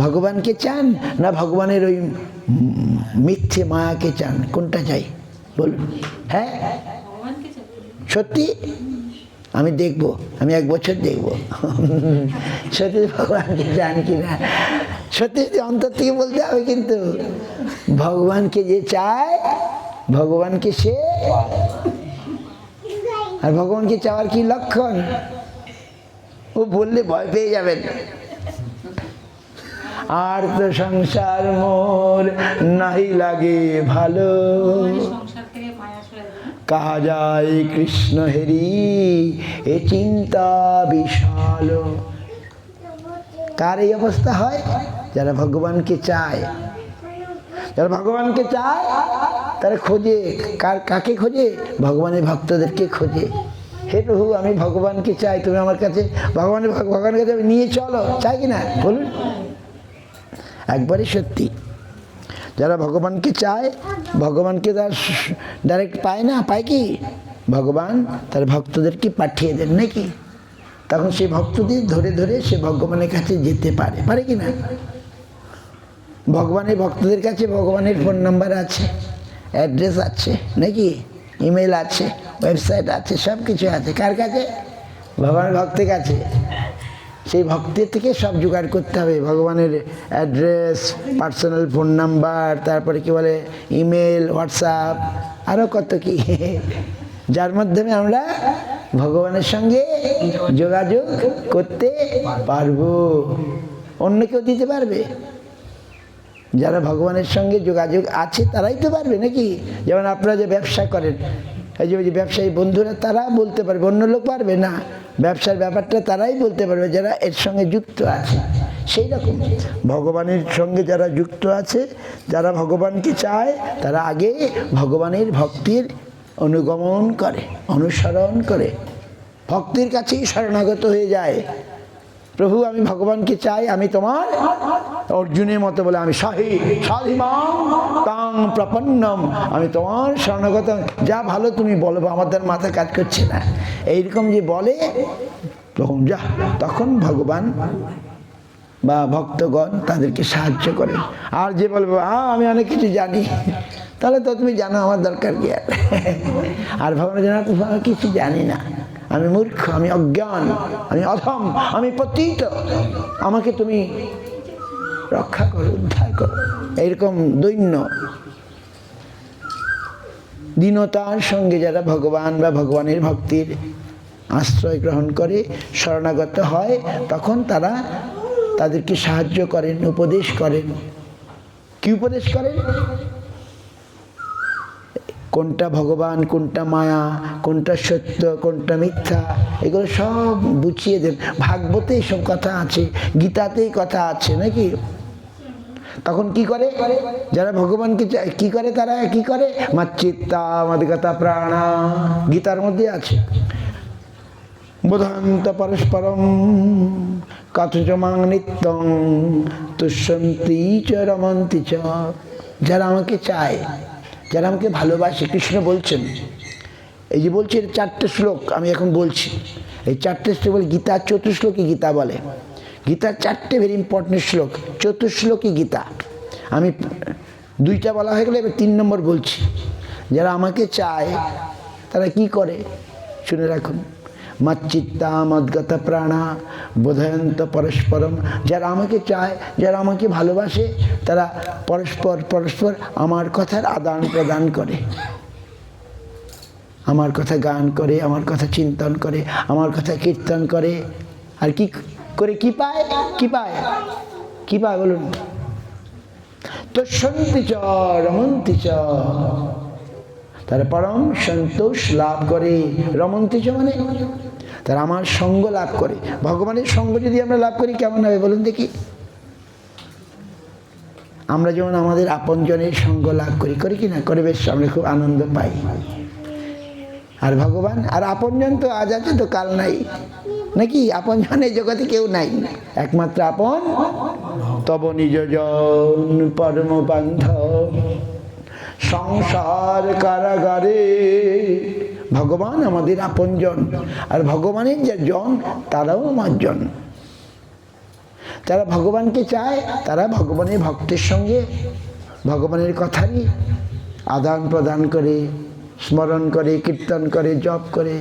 ভগবানকে চান না ভগবানের ওই মিথ্যে মায়াকে চান? কোনটা চাই বলুন? হ্যাঁ, সত্যি আমি দেখবো, আমি 1 বছর দেখবো সত্যি ভগবানকে চান কিনা। সত্যি অন্তর থেকে বলতে হবে। কিন্তু ভগবানকে যে চায়, ভগবানকে সে, আর ভগবানকে চাওয়ার কি লক্ষণ? ও বললে ভয় পেয়ে যাবেন। আর তো সংসার মোর নাহি লাগে ভালো, কাহা যায় কৃষ্ণ হেরি এ চিন্তা বিশাল। কার এই অবস্থা হয়? যারা ভগবানকে চায়। যারা ভগবানকে চায় তারা খোঁজে, কাকে খোঁজে? ভগবানের ভক্তদেরকে খোঁজে। হে প্রভু, আমি ভগবানকে চাই, তুমি আমার কাছে ভগবানের কাছে নিয়ে চলো। চাই কি না বলুন? একবারই সত্যি। যারা ভগবানকে চায়, ভগবানকে তার ডাইরেক্ট পায় না, পায় কি? ভগবান তার ভক্তদেরকে পাঠিয়ে দেন নাকি? তখন সেই ভক্তদের ধরে ধরে সে ভগবানের কাছে যেতে পারে, পারে কি না? ভগবানের ভক্তদের কাছে ভগবানের ফোন নাম্বার আছে, অ্যাড্রেস আছে নাকি, ইমেল আছে, ওয়েবসাইট আছে, সব কিছু আছে। কার কাছে? ভগবানের ভক্তের কাছে। সেই ভক্তের থেকে সব জোগাড় করতে হবে, ভগবানের অ্যাড্রেস, পার্সোনাল ফোন নাম্বার, তারপরে কি বলে ইমেল, হোয়াটসঅ্যাপ, আরও কত কি, যার মাধ্যমে আমরা ভগবানের সঙ্গে যোগাযোগ করতে পারবো। অন্য কেউ দিতে পারবে? যারা ভগবানের সঙ্গে যোগাযোগ আছে তারাই তো পারবে নাকি? যেমন আপনারা যে ব্যবসা করেন, এই যে ব্যবসায়ী বন্ধুরা, তারা বলতে পারবে, অন্য লোক পারবে না। ব্যবসার ব্যাপারটা তারাই বলতে পারবে যারা এর সঙ্গে যুক্ত আছে। সেই রকম ভগবানের সঙ্গে যারা যুক্ত আছে, যারা ভগবানকে চায়, তারা আগে ভগবানের ভক্তির অনুগমন করে, অনুসরণ করে, ভক্তির কাছেই শরণাগত হয়ে যায়। প্রভু আমি ভগবানকে চাই, আমি তোমার, অর্জুনের মতো বলে আমি তাং প্রপন্নম, আমি তোমার শরণাগত, যা ভালো তুমি বলো, আমাদের মাথা কাজ করছে না, এইরকম যে বলে তখন তখন ভগবান বা ভক্তগণ তাদেরকে সাহায্য করে। আর যে বলবো আমি অনেক কিছু জানি, তাহলে তো তুমি জানো, আমার দরকার কি আর ভগবান জানা তো কিছু জানি না, আমি মূর্খ, আমি অজ্ঞান, আমি অধম, আমি পতিত, আমাকে তুমি রক্ষা করো, উদ্ধার করো। এইরকম দৈন্য দীনতার সঙ্গে যারা ভগবান বা ভগবানের ভক্তির আশ্রয় গ্রহণ করে, শরণাগত হয়, তখন তারা তাদেরকে সাহায্য করেন, উপদেশ করেন। কি উপদেশ করেন? কোনটা ভগবান, কোনটা মায়া, কোনটা সত্য, কোনটা মিথ্যা, এগুলো সব বুঝিয়ে দেন। ভাগবতে এইসব কথা আছে, গীতাতেই কথা আছে নাকি? তখন কি করে যারা ভগবানকে কি করে, তারা কি করে? মাচ্চিত্তা মদ্গতা প্রাণা, গীতার মধ্যে আছে, বোধান্ত পরস্পরম কথচ মাং নিত্যং তুষ্যন্তি চ রমন্তি চ। যারা আমাকে চায়, যারা আমাকে ভালোবাসে, কৃষ্ণ বলছেন, এই যে বলছে 4টে শ্লোক আমি এখন বলছি, এই 4টে শ্লোক বলে গীতা, চতুর্শ্লোকী গীতা বলে। গীতার 4টে ভেরি ইম্পর্টেন্ট শ্লোক, চতুর্শ্লোকী গীতা। আমি 2টা বলা হয়ে গেলে, এবার 3 নম্বর বলছি। যারা আমাকে চায় তারা কি করে শুনে রাখুন। মাচ্চিত্তা মদ্গত প্রাণা বোধয়ন্ত পরস্পরম। যারা আমাকে চায়, যারা আমাকে ভালোবাসে, তারা পরস্পর আমার কথার আদান প্রদান করে, আমার কথা গান করে, আমার কথা চিন্তন করে, আমার কথা কীর্তন করে। আর কি করে কি পায়? কি পায়? কি পায় বলুন? তুষ্যন্তি চ রমন্তি চ, তারা পরম সন্তোষ লাভ করে। রমন্তি চ মানে তারা আমার সঙ্গ লাভ করে। ভগবানের সঙ্গ যদি আমরা লাভ করি কেমন হবে বলুন দেখি? আমরা যেমন আমাদের আপনজনের সঙ্গ লাভ করি, করি কি না? করে বেশ আমরা খুব আনন্দ পাই। আর ভগবান আর আপনজন তো আজ আছে তো কাল নাই নাকি? আপনজন এই জগতে কেউ নাই, একমাত্র আপন তব নিজজন পরম বান্ধব সংসার কারাগারে। ভগবান আমাদের আপনজন, আর ভগবানের যে জন তারাও আমার জন। যারা ভগবানকে চায় তারা ভগবানের ভক্তের সঙ্গে ভগবানের কথারই আদান প্রদান করে, স্মরণ করে, কীর্তন করে, জপ করে।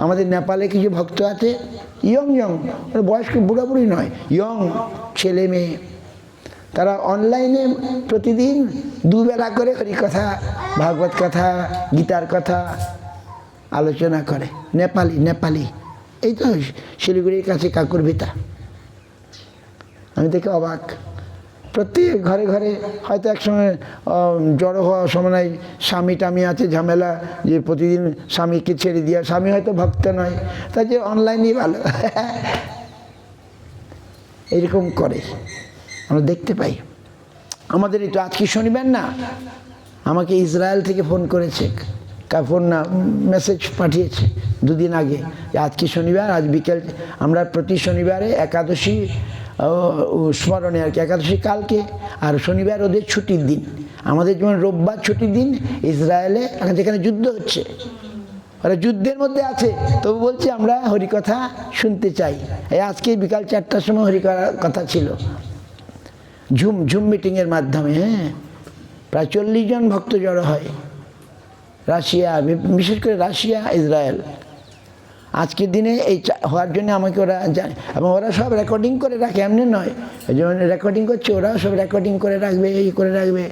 আমাদের নেপালে কিছু ভক্ত আছে, ইয়ং বয়স্ক, বুড়াবুড়ি নয়, ইয়ং ছেলে মেয়ে, তারা অনলাইনে প্রতিদিন 2 বেলা করে হরিকথা, ভাগবত কথা, গীতার কথা আলোচনা করে। নেপালি এই তো শিলিগুড়ির কাছে কাকুরভিতা। আমি দেখে অবাক। প্রত্যেক ঘরে ঘরে হয়তো একসঙ্গে জড়ো হওয়ার সময় স্বামী টামি আছে ঝামেলা, যে প্রতিদিন স্বামীকে ছেড়ে দেওয়া, স্বামী হয়তো ভক্ত নয়, তাই যে অনলাইনেই ভালো এরকম করে আমরা দেখতে পাই। আমাদের এই তো আজকে শনিবার না, আমাকে ইসরায়েল থেকে ফোন করেছে, ফোন না মেসেজ পাঠিয়েছে 2 দিন আগে, আজকে শনিবার, আজ বিকেল আমরা প্রতি শনিবারে একাদশী স্মরণে আর কি, একাদশী কালকে, আর শনিবার ওদের ছুটির দিন। আমাদের যেমন রোববার ছুটির দিন, ইসরায়েলে যেখানে যুদ্ধ হচ্ছে, ওরা যুদ্ধের মধ্যে আছে, তবু বলছে আমরা হরিকথা শুনতে চাই। এই আজকে বিকাল 4টার সময় হরিকথা ছিল, ঝুম মিটিংয়ের মাধ্যমে। হ্যাঁ, প্রায় 40 জন ভক্ত জড়ো হয়। রাশিয়া, বিশেষ করে রাশিয়া, ইসরায়েল। আজকের দিনে এই হওয়ার জন্য আমাকে ওরা জানে, এবং ওরা সব রেকর্ডিং করে রাখে, এমনি নয়, যেমন রেকর্ডিং করছে ওরাও সব রেকর্ডিং করে রাখবে, এই করে রাখবে।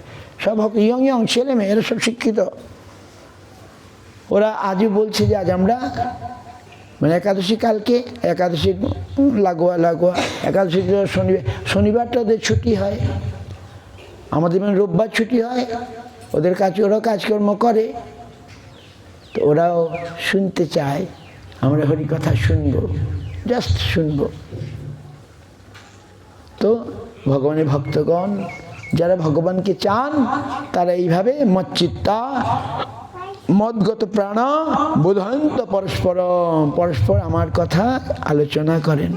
সব ইয়ং ছেলে মেয়ে, এরা সব শিক্ষিত। ওরা আজও বলছে যে আজ আমরা মানে একাদশী কালকে, একাদশী লাগোয়া একাদশী শনিবারটা ওদের ছুটি হয়, আমাদের মানে রোববার ছুটি হয়। ওদের কাছে ওরাও কাজকর্ম করে, তো ওরাও শুনতে চায় আমরা হরিকথা শুনবো, জাস্ট শুনবো। তো ভগবানের ভক্তগণ যারা ভগবানকে চান তারা এইভাবে মচ্চিত্তা মদগত প্রাণ বোধয়ন্ত পরস্পর, পরস্পর আমার কথা আলোচনা করেন।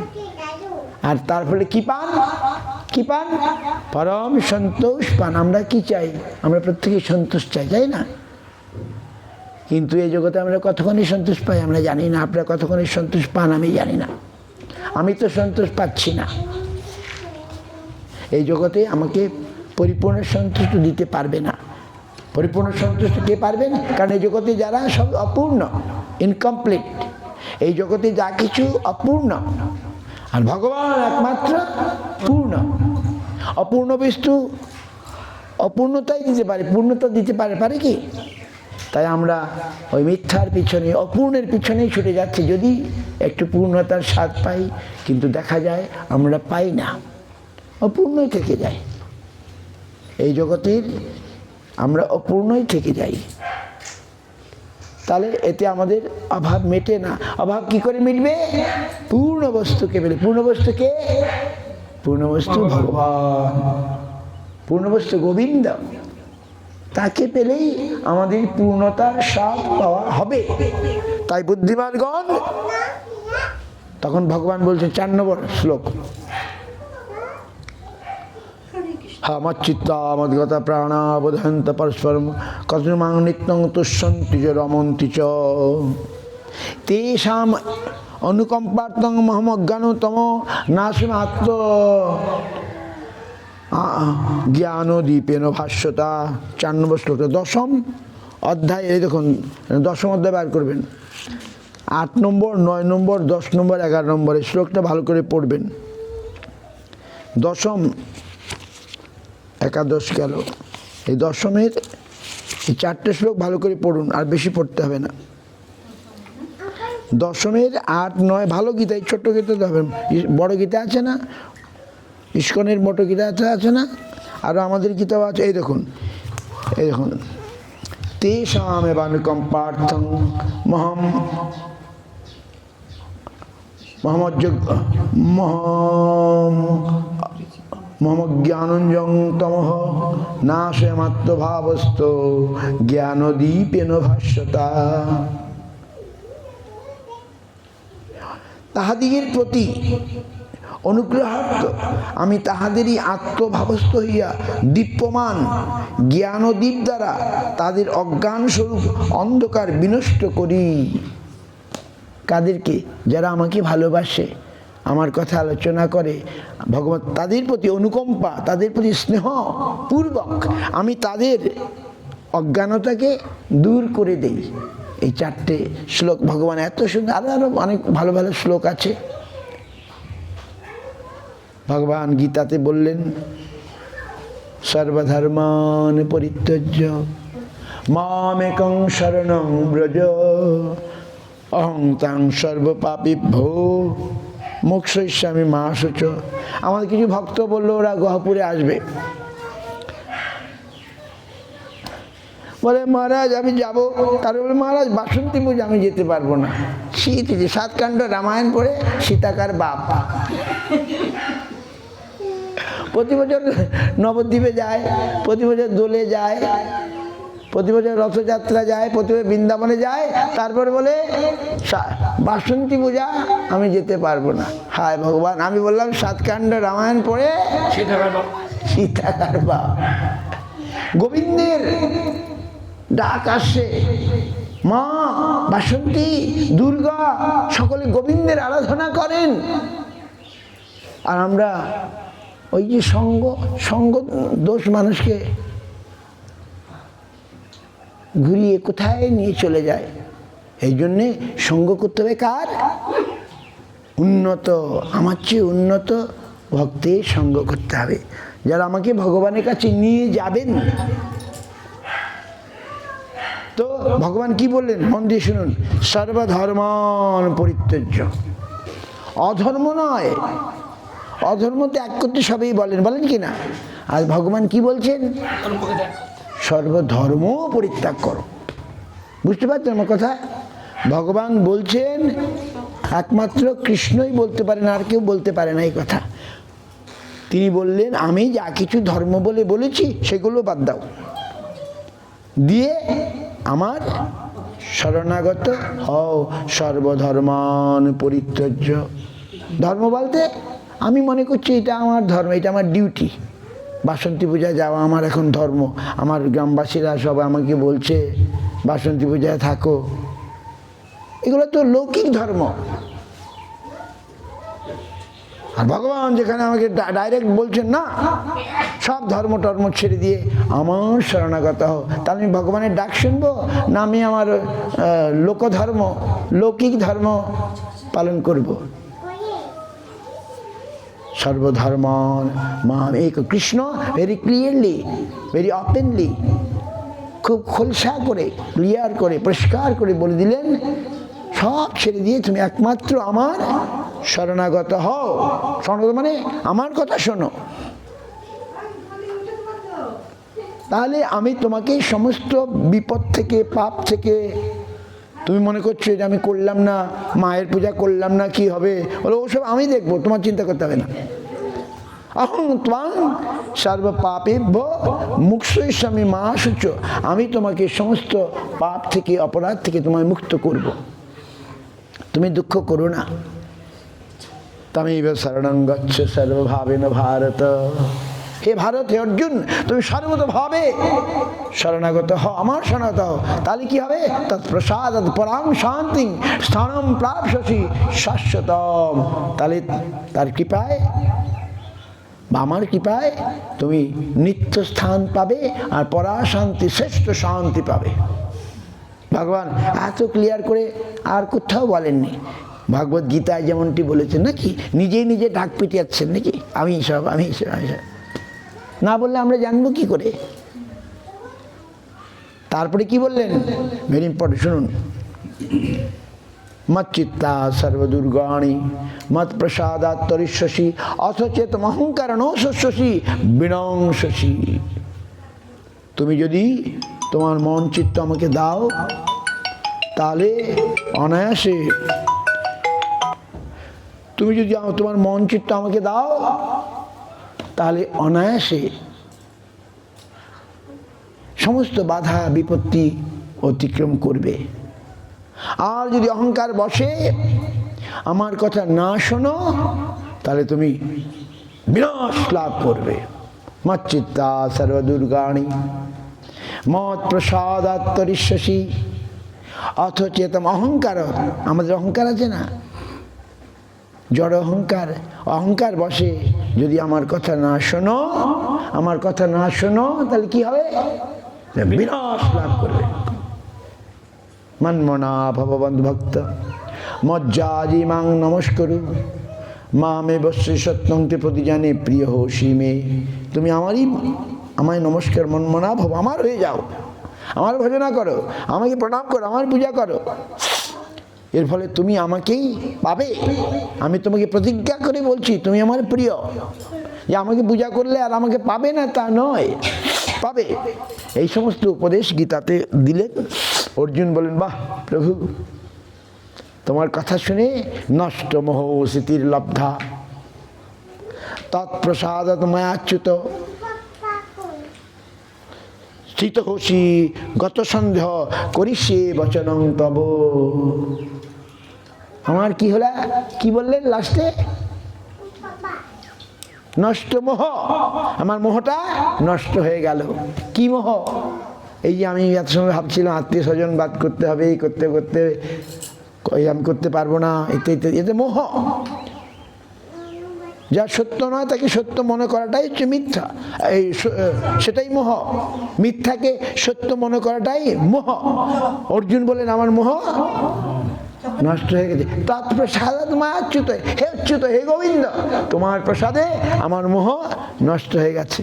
আর তার ফলে কি পান? কি পান? পরম সন্তোষ পান। আমরা কি চাই? আমরা প্রত্যেকে সন্তোষ চাই, তাই না? কিন্তু এই জগতে আমরা কতক্ষণে সন্তোষ পাই আমরা জানি না। আপনারা কতক্ষণে সন্তোষ পান আমি জানি না। আমি তো সন্তোষ পাচ্ছি না। এই জগতে আমাকে পরিপূর্ণ সন্তুষ্ট দিতে পারবে না। পরিপূর্ণ সন্তুষ্ট কে পারবেন? কারণ এই জগতে যারা সব অপূর্ণ, ইনকমপ্লিট। এই জগতে যা কিছু অপূর্ণ, আর ভগবান একমাত্র পূর্ণ। অপূর্ণ বস্তু অপূর্ণতাই দিতে পারে, পূর্ণতা দিতে পারে, পারে কি? তাই আমরা ওই মিথ্যার পিছনে, অপূর্ণের পিছনেই ছুটে যাচ্ছি, যদি একটু পূর্ণতার স্বাদ পাই, কিন্তু দেখা যায় আমরা পাই না, অপূর্ণই থেকে যাই। এই জগতের আমরা অপূর্ণই থেকে যাই। তাহলে এতে আমাদের অভাব মেটে না। অভাব কি করে মিটবে? পূর্ণ বস্তুকে পেলে। পূর্ণ বস্তুকে? পূর্ণ বস্তু ভগবান, পূর্ণ বস্তু গোবিন্দ। তাকে পেলেই আমাদের পূর্ণতার স্বাদ পাওয়া হবে। তাই বুদ্ধিমানগণ, তখন ভগবান বলছেন 4 নম্বর শ্লোক, মচ্চিত্তা মদ্গতা প্রাণা বোধয়ন্ত পরস্পরম কতমাং নিত্যং তুষ্যন্তি চ রমন্তি চ তেষাম অনুকম্পার্থং মহমজ্ঞানতম নাশমাত্ম জ্ঞানদীপেন ভাষ্যতা। 4 নম্বর শ্লোকটা 10ম অধ্যায়। এই দেখুন 10ম অধ্যায় বার করবেন। 8 নম্বর, 9 নম্বর, 10 নম্বর, 11 নম্বর এই শ্লোকটা ভালো করে পড়বেন। 10ম একাদশ গেল, এই 10মের এই 4টে শ্লোক ভালো করে পড়ুন, আর বেশি পড়তে হবে না। 10মের 8, 9 ভালো গীতা, এই ছোট্ট গীতা তো হবে, বড় গীতা আছে না, ইস্কনের বড় গীতা আছে না, আরও আমাদের গীতাও আছে। এই দেখুন, এই দেখুন, তেষাম এবানুকম্পার্থং মহম জ্ঞানঞ্জং তমঃ নাশয়মাত্মভাবস্থ জ্ঞানদীপেন ভাষ্যতা। তাহাদিগের প্রতি অনুগ্রহার্থ আমি তাহাদেরই আত্মভাবস্থ হইয়া দীপ্যমান জ্ঞানদীপ দ্বারা তাদের অজ্ঞান স্বরূপ অন্ধকার বিনষ্ট করি। কাদেরকে? যারা আমাকে ভালোবাসে, আমার কথা আলোচনা করে, ভগবান তাদের প্রতি অনুকম্পা, তাদের প্রতি স্নেহ পূর্বক আমি তাদের অজ্ঞানতাকে দূর করে দেই। এই 4টে শ্লোক ভগবান এত সুন্দর। আরও অনেক ভালো ভালো শ্লোক আছে। ভগবান গীতাতে বললেন, সর্বধর্মান পরিত্যজ্য মামেকং শরণং ব্রজ অহং তাং সর্বপাপীভ্যো মোক্ষয়িষ্যামি মা শুচ। আমাদের কিছু ভক্ত বললো ওরা গহপুরে আসবে, বলে মহারাজ আমি যাব। তার বলে মহারাজ বাসন্তী পুজো আমি যেতে পারবো না। শীত 7 কাণ্ড রামায়ণ পড়ে সীতাকার বাপ। প্রতি বছর নবদ্বীপে যায়, প্রতি বছর দোলে যায়, প্রতি বছর রথযাত্রা যায়, প্রতি বছর বৃন্দাবনে যায়, তারপরে বলে বাসন্তী পূজা আমি যেতে পারবো না। হায় ভগবান, আমি বললাম 7 কাণ্ড রামায়ণ পড়ে সীতাকার বাপ। গোবিন্দের ডাক আসে, মা বাসন্তী, দুর্গা, সকলে গোবিন্দের আরাধনা করেন। আর আমরা ওই যে সঙ্গ দোষ মানুষকে ঘুরিয়ে কোথায় নিয়ে চলে যায়। এই জন্যে সঙ্গ করতে হবে কার? উন্নত, আমার চেয়ে উন্নত ভক্তের সঙ্গ করতে হবে, যারা আমাকে ভগবানের কাছে নিয়ে যাবেন। তো ভগবান কি বললেন মন দিয়ে শুনুন, সর্বধর্মান পরিত্যজ্য। অধর্ম নয়, অধর্ম ত্যাগ করতে সবই বলেন, বলেন কি না? আর ভগবান কি বলছেন? সর্বধর্ম পরিত্যাগ করো। বুঝতে পারছেন আমার কথা? ভগবান বলছেন, একমাত্র কৃষ্ণই বলতে পারেন, আর কেউ বলতে পারে না এই কথা। তিনি বললেন, আমি যা কিছু ধর্ম বলে বলেছি সেগুলো বাদ দাও, দিয়ে আমার শরণাগত হও। সর্বধর্মান পরিত্যাজ্য। ধর্ম বলতে আমি মনে করছি এটা আমার ধর্ম, এটা আমার ডিউটি। বাসন্তী পূজায় যাওয়া আমার এখন ধর্ম। আমার গ্রামবাসীরা সব আমাকে বলছে বাসন্তী পূজায় থাকো। এগুলো তো লৌকিক ধর্ম। আর ভগবান যেখানে আমাকে ডাইরেক্ট বলছেন, না, সব ধর্ম টর্ম ছেড়ে দিয়ে আমার শরণাগত হও। তাহলে আমি ভগবানের ডাক শুনবো, না আমি আমার লোকধর্ম, লৌকিক ধর্ম পালন করব? সর্বধর্মান মাম এক। Krishna very clearly, very openly, খুব খোলসা করে, ক্লিয়ার করে, পরিষ্কার করে বলে দিলেন, সব ছেড়ে দিয়ে তুমি একমাত্র আমার শরণাগত হও। শরণাগত মানে আমার কথা শোনো, তাহলে আমি তোমাকে সমস্ত বিপদ থেকে, পাপ থেকে, তুমি মনে করছো যে আমি করলাম না, মায়ের পূজা করলাম না, কি হবে? বলো ওসব আমি দেখবো, তোমার চিন্তা করতে হবে না। অহং ত্বাং সর্ব পাপেভ্য মুক্ষয়িষ্যামি মা শুচো। আমি তোমাকে সমস্ত পাপ থেকে, অপরাধ থেকে তোমায় মুক্ত করব। তুমি দুঃখ করো না। তমেব শরণং গচ্ছ সর্বভাবেন ভারত। হে ভারত, হে অর্জুন, তুমি সর্বতভাবে শরণাগত হও, আমার শরণাগত হও। তাহলে কি হবে? তৎপ্রসাদ পরাং শান্তি স্থানম প্রাপ্স্যসি শাশ্বতম। তাহলে তার কৃপায়, আমার কৃপায় তুমি নিত্য স্থান পাবে, আর পরা শান্তি, শ্রেষ্ঠ শান্তি পাবে। ভগবান এত ক্লিয়ার করে আর কোথাও বলেননি। ভগবদ গীতায় যেমনটি বলেছেন, নাকি নিজেই নিজে ঢাক পিটিয়াচ্ছেন নাকি, আমি সব, আমি সব, আমি সব। না বললে আমরা জানবো কি করে? তারপরে কি বললেন? ভেরি ইম্পর্টেন্ট, শুনুন। মচ্চিত্তা সর্বদুর্গাণি মত প্রসাদাৎ তরিষ্যসি অথচেত অহংকারণ শস্যসি বিনংসসি। তুমি যদি তোমার মন চিত্ত আমাকে দাও, তাহলে অনায়াসে, তুমি যদি তোমার মন চিত্ত আমাকে দাও, তাহলে অনায়াসে সমস্ত বাধা বিপত্তি অতিক্রম করবে। আর যদি অহংকার বসে, আমার কথা না শোনো, তাহলে তুমি বিনাশ লাভ করবে। মচ্চিত্তা সর্বদুর্গাণি মত প্রসাদাৎ তরিষ্যসি অথচেতম। অহংকার, আমাদের অহংকার আছে না, জড় অহংকার, অহংকার বসে যদি আমার কথা না শোনো, আমার কথা না শোনো, তাহলে কি হবে? বিনাশ লাভ করবে। মন্মনা ভববন্ধু ভক্ত মজ্জাজি মাং নমস্করু মামে বশ্রী সত্যং তে প্রতিজানে প্রিয় হোসি মে। তুমি আমায় নমস্কার, মন্মনা ভব, আমার হয়ে যাও, আমার ভজনা করো, আমাকে প্রণাম করো, আমার পূজা করো। এর ফলে তুমি আমাকেই পাবে। আমি তোমাকে প্রতিজ্ঞা করে বলছি, তুমি আমার প্রিয়। যে আমাকে পূজা করলে আর আমাকে পাবে না তা নয়, পাবে। এই সমস্ত উপদেশ গীতাতে দিলেন। অর্জুন বলেন, বাহ প্রভু, তোমার কথা শুনে নষ্ট মোহ স্মৃতির লব্ধা তৎপ্রসাদাৎ মায়াচ্যুত স্থিত হোসি গত সন্দেহ করিষ্যে বচনং তব। আমার কি হলো? কি বললেন লাস্টে? নষ্ট মোহ, আমার মোহটা নষ্ট হয়ে গেল। কি মোহ? এই যে আমি এত সময় ভাবছিলাম আত্মীয় স্বজন বাদ করতে হবে, এই করতে করতে আমি করতে পারবো না, এতে এতে মোহ। যা সত্য নয় তাকে সত্য মনে করাটাই হচ্ছে মিথ্যা, এই সেটাই মোহ। মিথ্যাকে সত্য মনে করাটাই মোহ। অর্জুন বলেন, আমার মোহ নষ্ট হয়ে গেছে। তৎপ্রসাদাৎ মায়াচ্যুত, হে অচ্যুত, হে গোবিন্দ, তোমার প্রসাদে আমার মোহ নষ্ট হয়ে গেছে।